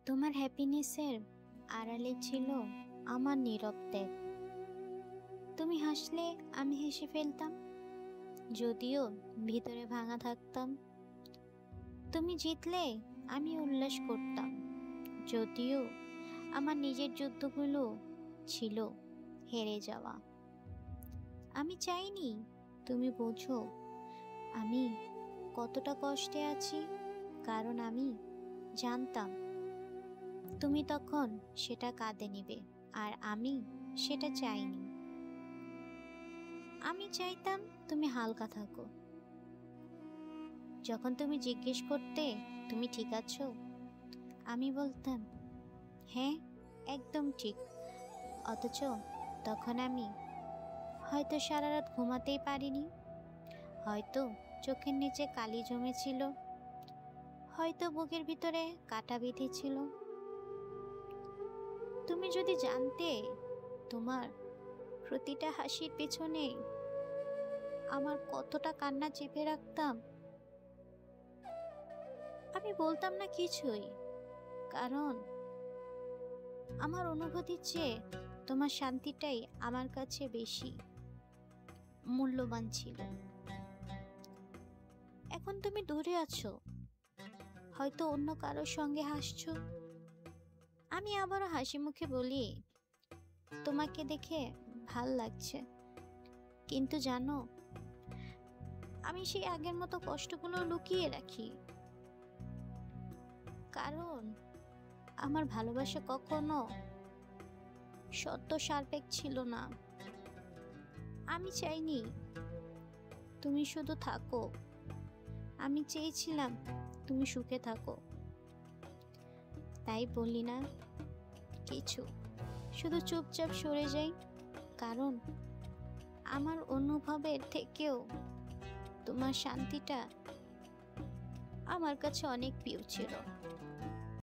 তোমার হ্যাপিনেসের আড়ালে ছিল আমার নীরব ত্যাগ। তুমি হাসলে আমি হেসে ফেলতাম, যদিও ভিতরে ভাঙা থাকতাম। তুমি জিতলে আমি উল্লাস করতাম, যদিও আমার নিজের যুদ্ধগুলো ছিল হেরে যাওয়া। আমি চাইনি তুমি বোঝো আমি কতটা কষ্টে আছি, কারণ আমি জানতাম তুমি তখন সেটা কাঁদে নিবে, আর আমি সেটা চাইনি। আমি চাইতাম তুমি হালকা থাকো। যখন তুমি জিজ্ঞেস করতে তুমি ঠিক আছো, আমি বলতাম হ্যাঁ, একদম ঠিক। অথচ তখন আমি হয়তো সারা রাত ঘুমাতেই পারিনি, হয়তো চোখের নিচে কালি জমেছিল, হয়তো বুকের ভিতরে কাটা বিঁধেছিল। তুমি যদি জানতে তোমার প্রতিটা হাসির পেছনে আমার কতটা কান্না চেপে রাখতাম। আমি বলতাম না কিছুই, কারণ আমার অনুভূতির চেয়ে তোমার শান্তিটাই আমার কাছে বেশি মূল্যবান ছিল। এখন তুমি দূরে আছো, হয়তো অন্য কারোর সঙ্গে হাসছো। আমি আবারও হাসি মুখে বলি, তোমাকে দেখে ভাল লাগছে, কিন্তু জানো আমি সেই আগের মতো কষ্টগুলো লুকিয়ে রাখি, কারণ আমার ভালোবাসা কখনো সত্য সার্পেক ছিল না। আমি চাইনি তুমি শুধু থাকো, আমি চেয়েছিলাম তুমি সুখে থাকো। তাই বলি না কিছু, শুধু চুপচাপ সরে যাই, কারণ আমার অনুভবের থেকেও তোমার শান্তিটা আমার কাছে অনেক প্রিয় ছিল।